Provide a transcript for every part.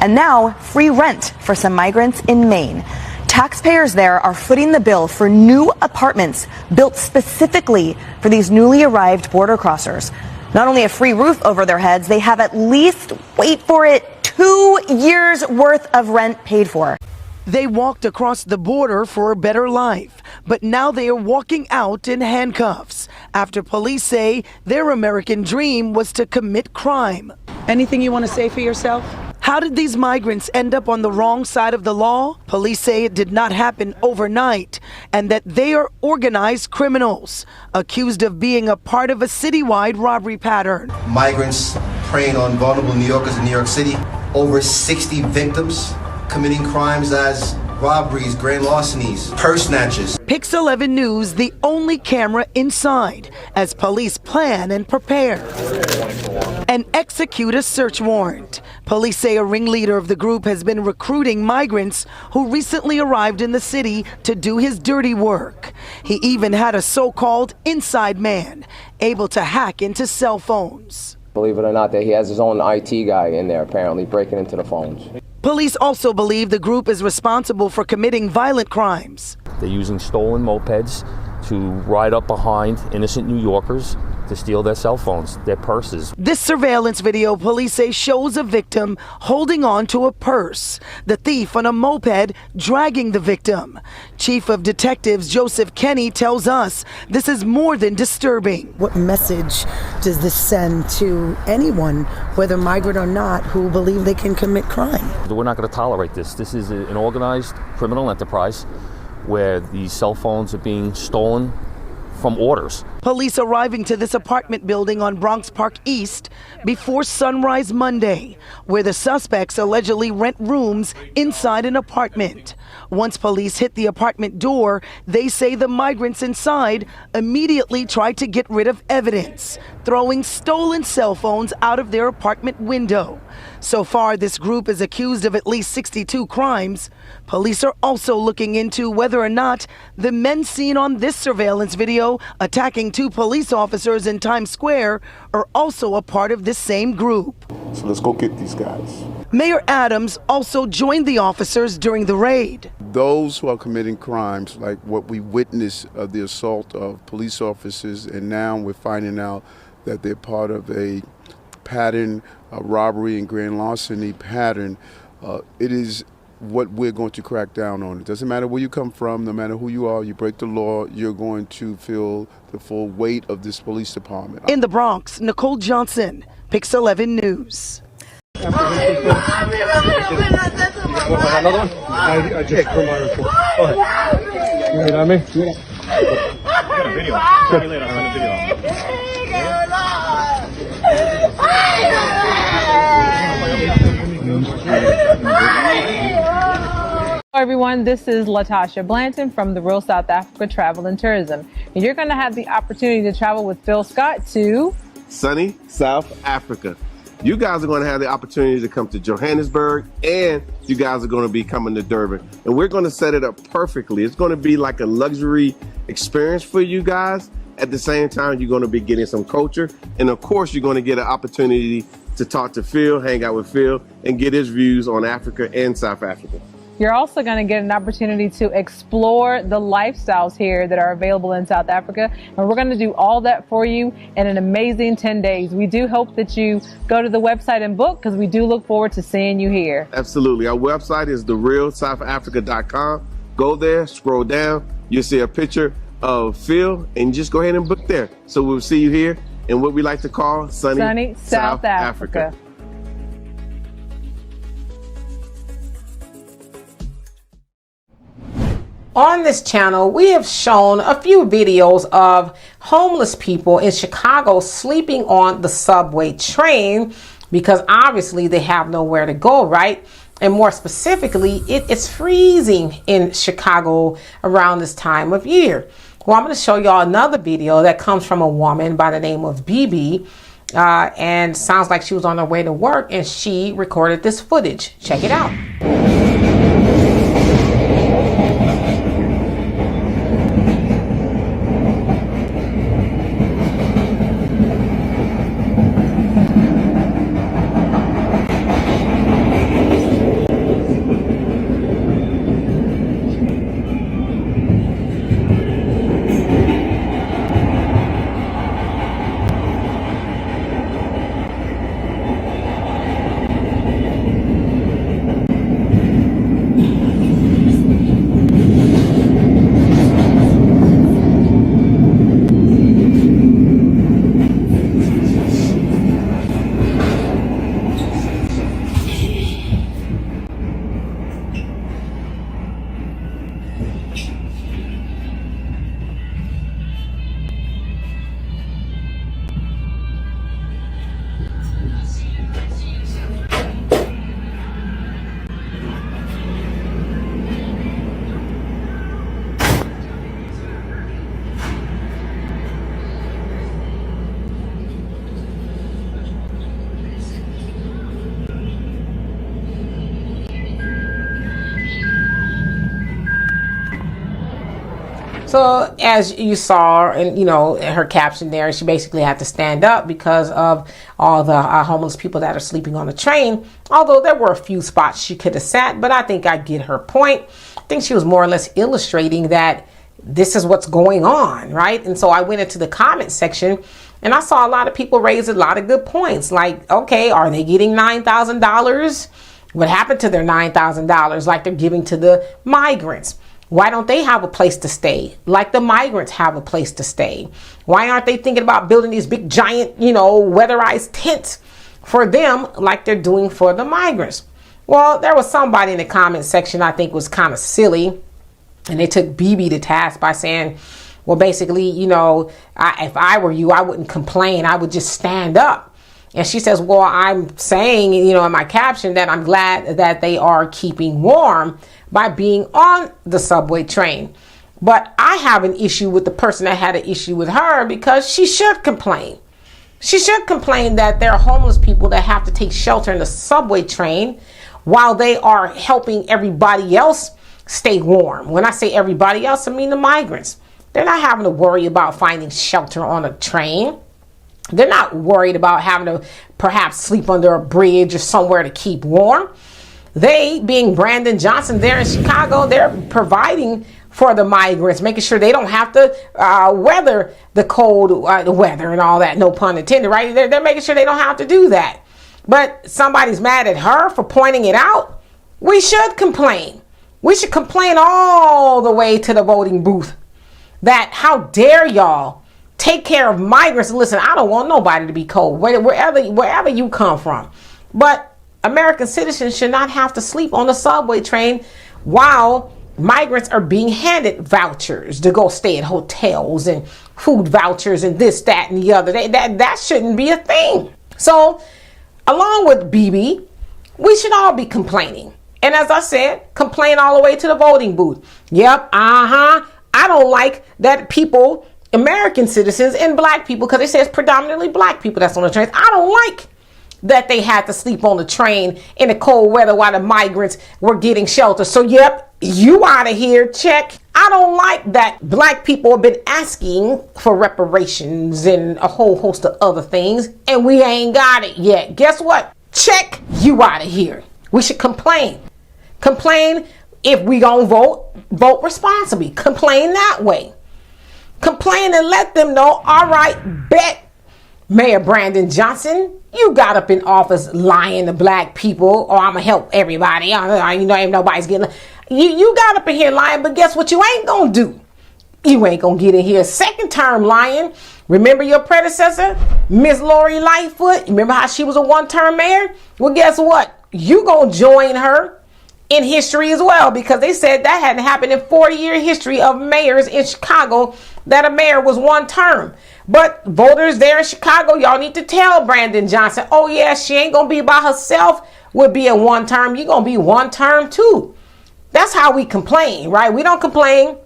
And now, free rent for some migrants in Maine. Taxpayers there are footing the bill for new apartments built specifically for these newly arrived border crossers. Not only a free roof over their heads, they have at least, wait for it, 2 years worth of rent paid for. They walked across the border for a better life, but now they are walking out in handcuffs after police say their American dream was to commit crime. Anything you want to say for yourself? How did these migrants end up on the wrong side of the law? Police say it did not happen overnight and that they are organized criminals accused of being a part of a citywide robbery pattern. Migrants preying on vulnerable New Yorkers in New York City. Over 60 victims committing crimes as robberies, grand larcenies, purse snatches. Pix 11 News, the only camera inside as police plan and prepare and execute a search warrant. Police say a ringleader of the group has been recruiting migrants who recently arrived in the city to do his dirty work. He even had a so-called inside man able to hack into cell phones. Believe it or not, that he has his own IT guy in there apparently breaking into the phones. Police also believe the group is responsible for committing violent crimes. They're using stolen mopeds to ride up behind innocent New Yorkers to steal their cell phones, their purses. This surveillance video, police say, shows a victim holding on to a purse. The thief on a moped dragging the victim. Chief of Detectives Joseph Kenny tells us this is more than disturbing. What message does this send to anyone, whether migrant or not, who believe they can commit crime? We're not going to tolerate this. This is an organized criminal enterprise where these cell phones are being stolen from orders. Police arriving to this apartment building on Bronx Park East before sunrise Monday, where the suspects allegedly rent rooms inside an apartment. Once police hit the apartment door, they say the migrants inside immediately tried to get rid of evidence, throwing stolen cell phones out of their apartment window. So far, this group is accused of at least 62 crimes. Police are also looking into whether or not the men seen on this surveillance video attacking 2 police officers in Times Square are also a part of this same group. So let's go get these guys. Mayor Adams also joined the officers during the raid. Those who are committing crimes, like what we witnessed of the assault of police officers, and now we're finding out that they're part of a pattern, a robbery and grand larceny pattern, it is what we're going to crack down on. It doesn't matter where you come from, no matter who you are, you break the law, you're going to feel the full weight of this police department. In the Bronx, Nicole Johnson, Pix 11 News. Another one? I just put my report. Go ahead. You read on me? I got a video. I'll later. I got a video. Hello everyone, this is Latasha Blanton from the Real South Africa Travel and Tourism. And you're going to have the opportunity to travel with Phil Scott to sunny South Africa. You guys are going to have the opportunity to come to Johannesburg, and you guys are going to be coming to Durban. And we're going to set it up perfectly. It's going to be like a luxury experience for you guys. At the same time, you're going to be getting some culture. And of course, you're going to get an opportunity to talk to Phil, hang out with Phil, and get his views on Africa and South Africa. You're also going to get an opportunity to explore the lifestyles here that are available in South Africa. And we're going to do all that for you in an amazing 10 days. We do hope that you go to the website and book, because we do look forward to seeing you here. Absolutely. Our website is therealsouthafrica.com. Go there, scroll down, you'll see a picture of Phil, and just go ahead and book there. So we'll see you here in what we like to call sunny South Africa. On this channel, we have shown a few videos of homeless people in Chicago sleeping on the subway train because obviously they have nowhere to go, right? And more specifically, it's freezing in Chicago around this time of year. Well, I'm going to show y'all another video that comes from a woman by the name of BB, and sounds like she was on her way to work and she recorded this footage. Check it out. So as you saw, and you know, her caption there, she basically had to stand up because of all the homeless people that are sleeping on the train. Although there were a few spots she could have sat, but I think I get her point. I think she was more or less illustrating that this is what's going on, right? And so I went into the comment section and I saw a lot of people raise a lot of good points. Like, okay, are they getting $9,000? What happened to their $9,000 like they're giving to the migrants? Why don't they have a place to stay like the migrants have a place to stay? Why aren't they thinking about building these big giant, you know, weatherized tents for them like they're doing for the migrants? Well, there was somebody in the comment section I think was kind of silly, and they took BB to task by saying, well, basically, you know, if I were you, I wouldn't complain. I would just stand up. And she says, well, I'm saying, you know, in my caption that I'm glad that they are keeping warm by being on the subway train. But I have an issue with the person that had an issue with her, because she should complain. She should complain that there are homeless people that have to take shelter in the subway train while they are helping everybody else stay warm. When I say everybody else, I mean the migrants. They're not having to worry about finding shelter on a train. They're not worried about having to perhaps sleep under a bridge or somewhere to keep warm. They, being Brandon Johnson there in Chicago, they're providing for the migrants, making sure they don't have to weather the cold weather and all that, no pun intended, right? They're making sure they don't have to do that. But somebody's mad at her for pointing it out. We should complain. We should complain all the way to the voting booth that how dare y'all take care of migrants. And listen, I don't want nobody to be cold, wherever you come from. But American citizens should not have to sleep on the subway train while migrants are being handed vouchers to go stay at hotels and food vouchers and this, that, and the other. That shouldn't be a thing. So along with BB, we should all be complaining. And as I said, complain all the way to the voting booth. Yep, I don't like that people, American citizens and black people, because it says predominantly black people that's on the trains. I don't like that they had to sleep on the train in the cold weather while the migrants were getting shelter. So yep, you out of here, check. I don't like that black people have been asking for reparations and a whole host of other things, and we ain't got it yet. Guess what? Check, you out of here. We should complain. Complain if we gonna vote responsibly. Complain that way. Complain and let them know, all right, bet, Mayor Brandon Johnson, you got up in office lying to black people, or I'm gonna help everybody. You know, ain't nobody's getting. You got up in here lying, but guess what you ain't gonna do? You ain't gonna get in here second term lying. Remember your predecessor, Miss Lori Lightfoot? Remember how she was a one-term mayor? Well, guess what? You gonna join her in history as well, because they said that hadn't happened in 40-year history of mayors in Chicago, that a mayor was one term. But voters there in Chicago, y'all need to tell Brandon Johnson, oh yeah, she ain't gonna be by herself, would be a one term. You're gonna be one term too. That's how we complain, right? We don't complain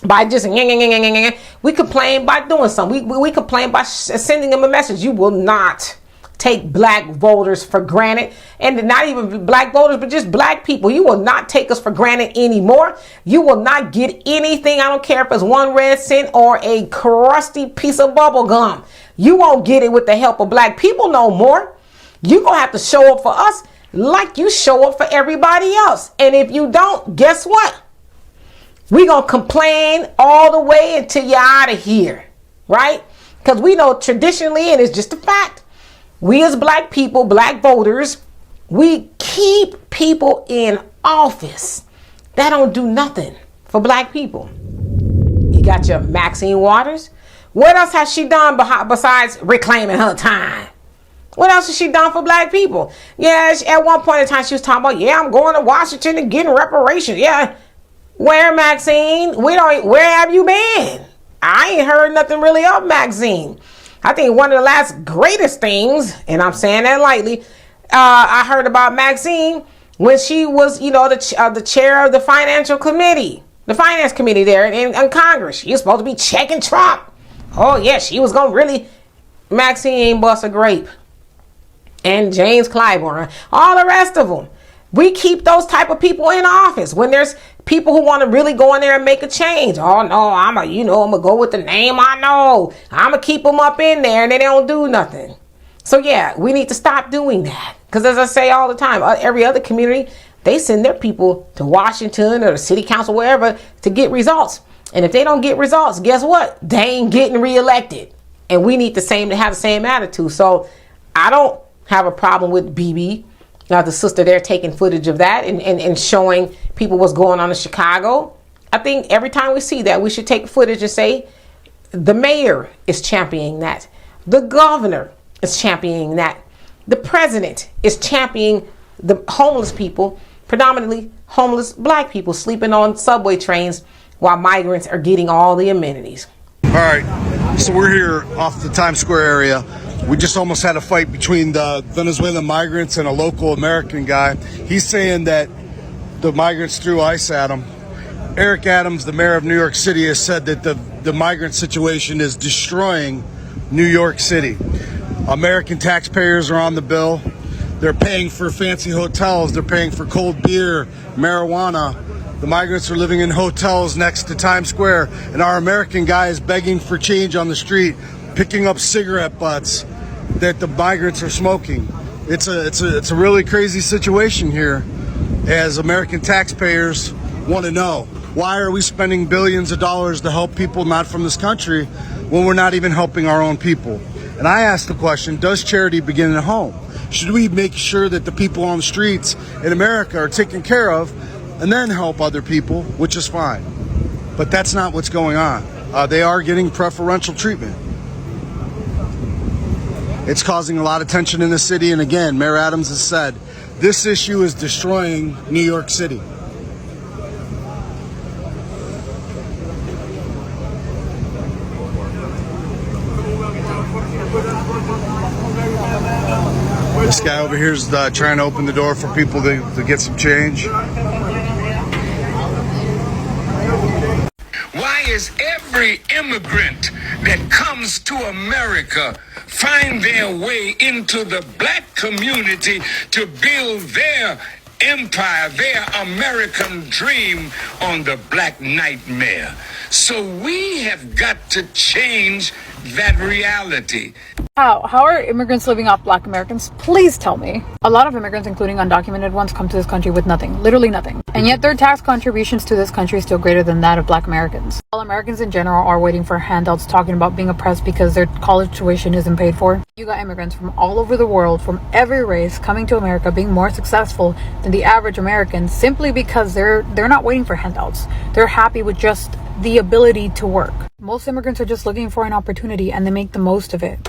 by just we complain by doing something. We complain by sending them a message. You will not take black voters for granted, and not even black voters, but just black people. You will not take us for granted anymore. You will not get anything. I don't care if it's 1 red cent or a crusty piece of bubble gum. You won't get it with the help of black people no more. You're going to have to show up for us like you show up for everybody else. And if you don't, guess what? We're going to complain all the way until you're out of here, right? Because we know traditionally, and it's just a fact, we as black people, black voters, we keep people in office that don't do nothing for black people. You got your Maxine Waters. What else has she done besides reclaiming her time? What else has she done for black people? Yeah, at one point in time she was talking about, yeah, I'm going to Washington and getting reparations. Yeah, where, Maxine? Where have you been? I ain't heard nothing really of Maxine. I think one of the last greatest things, and I'm saying that lightly, I heard about Maxine when she was, you know, the chair of the financial committee, the finance committee there in Congress. She was supposed to be checking Trump. Oh yeah, she was gonna really. Maxine ain't bust a grape, and James Clyburn, all the rest of them. We keep those type of people in office. When there's people who want to really go in there and make a change. Oh no, I'm gonna go with the name I know. I'm gonna keep them up in there and they don't do nothing. So yeah, we need to stop doing that. Because as I say all the time, every other community, they send their people to Washington or the city council, wherever, to get results. And if they don't get results, guess what? They ain't getting reelected. And we need to have the same attitude. So I don't have a problem with BB. The sister there taking footage of that and showing people what's going on in Chicago. I think every time we see that, we should take footage and say, the mayor is championing that. The governor is championing that. The president is championing the homeless people, predominantly homeless black people sleeping on subway trains while migrants are getting all the amenities. All right, so we're here off the Times Square area. We just almost had a fight between the Venezuelan migrants and a local American guy. He's saying that the migrants threw ice at him. Eric Adams, the mayor of New York City, has said that the migrant situation is destroying New York City. American taxpayers are on the bill. They're paying for fancy hotels. They're paying for cold beer, marijuana. The migrants are living in hotels next to Times Square, and our American guy is begging for change on the street, picking up cigarette butts that the migrants are smoking. It's a really crazy situation here, as American taxpayers want to know, why are we spending billions of dollars to help people not from this country when we're not even helping our own people? And I ask the question, does charity begin at home? Should we make sure that the people on the streets in America are taken care of and then help other people, which is fine. But that's not what's going on. They are getting preferential treatment. It's causing a lot of tension in the city, and again, Mayor Adams has said, this issue is destroying New York City. This guy over here is trying to open the door for people to get some change. Why is every immigrant that comes to America find their way into the black community to build their empire, their American dream on the black nightmare? So we have got to change that reality. How are immigrants living off black Americans? Please tell me. A lot of immigrants, including undocumented ones, come to this country with nothing, literally nothing. And yet their tax contributions to this country is still greater than that of black Americans. All Americans in general are waiting for handouts, talking about being oppressed because their college tuition isn't paid for. You got immigrants from all over the world, from every race, coming to America, being more successful than the average American, simply because they're not waiting for handouts. They're happy with just the ability to work. Most immigrants are just looking for an opportunity, and they make the most of it.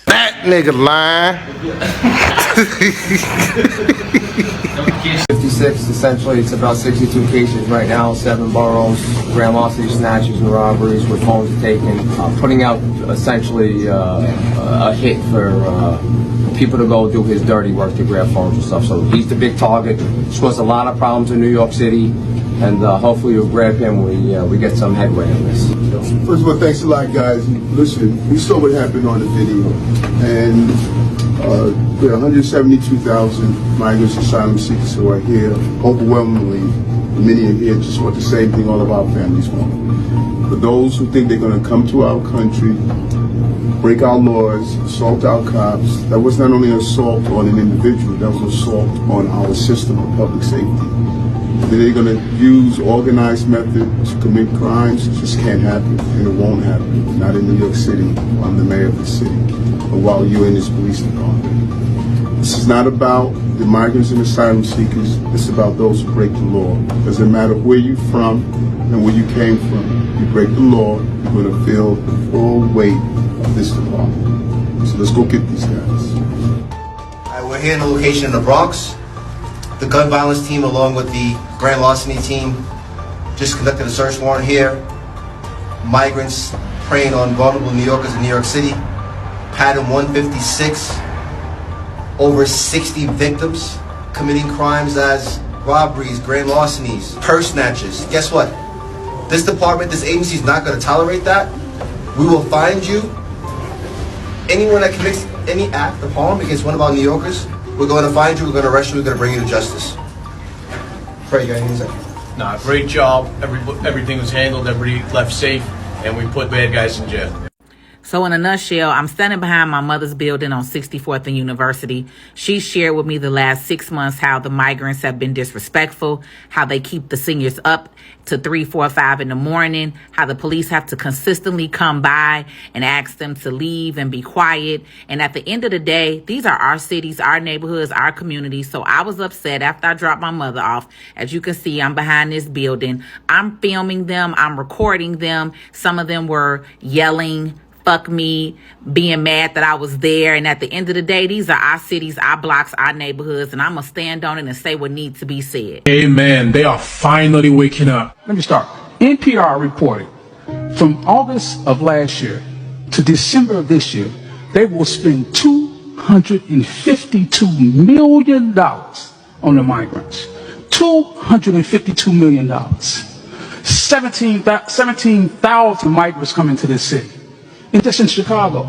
That nigga lying. 56, essentially, it's about 62 cases right now, 7 boroughs, grand larceny, snatches, and robberies where phones are taken, putting out essentially a hit for people to go do his dirty work to grab phones and stuff. So he's the big target. It's caused a lot of problems in New York City, and hopefully we'll grab him. We get some headway on this. First of all, thanks a lot, guys. Listen, we saw what happened on the video, and there are 172,000 migrants, asylum seekers who are here. Overwhelmingly, many are here just want the same thing all of our families want. For those who think they're going to come to our country, break our laws, assault our cops, that was not only an assault on an individual, that was an assault on our system of public safety. They're going to use organized methods to commit crimes. It just can't happen, and it won't happen. Not in New York City. I'm the mayor of the city, or while you're in this police department. This is not about the migrants and asylum seekers. It's about those who break the law. It doesn't matter where you're from and where you came from. You break the law, you're going to feel the full weight of this department. So let's go get these guys. All right, we're here in the location in the Bronx. The gun violence team, along with the grand larceny team, just conducted a search warrant here. Migrants preying on vulnerable New Yorkers in New York City. Pattern 156. Over 60 victims committing crimes as robberies, grand larcenies, purse snatches. Guess what? This department, this agency is not going to tolerate that. We will find you. Anyone that commits any act of harm against one of our New Yorkers, we're going to find you, we're going to arrest you, we're going to bring you to justice. Pray, you got anything to say? Nah, great job. Everything was handled, everybody left safe, and we put bad guys in jail. So in a nutshell, I'm standing behind my mother's building on 64th and University. She shared with me the last 6 months how the migrants have been disrespectful, how they keep the seniors up to 3, 4, 5 in the morning, how the police have to consistently come by and ask them to leave and be quiet. And at the end of the day, these are our cities, our neighborhoods, our communities. So I was upset after I dropped my mother off. As you can see, I'm behind this building. I'm filming them. I'm recording them. Some of them were yelling, fuck me, being mad that I was there. And at the end of the day, these are our cities, our blocks, our neighborhoods, and I'm going to stand on it and say what needs to be said. Amen. They are finally waking up. Let me start. NPR reported from August of last year to December of this year, they will spend $252 million on the migrants. $252 million. 17,000 migrants come into this city. And just in Chicago,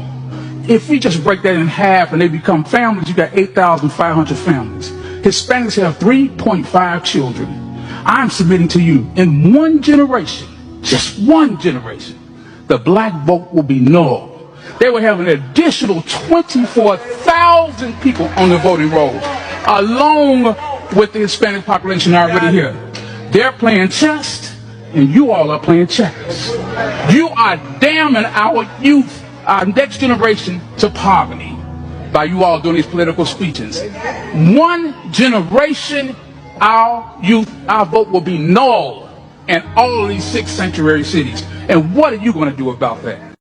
if we just break that in half and they become families, you got 8,500 families. Hispanics have 3.5 children. I'm submitting to you, in one generation, just one generation, the black vote will be null. They will have an additional 24,000 people on the voting rolls, along with the Hispanic population already here. They're playing chess, and you all are playing checkers. You are damning our youth, our next generation, to poverty by you all doing these political speeches. One generation, our youth, our vote will be null in all of these 6 sanctuary cities. And what are you going to do about that?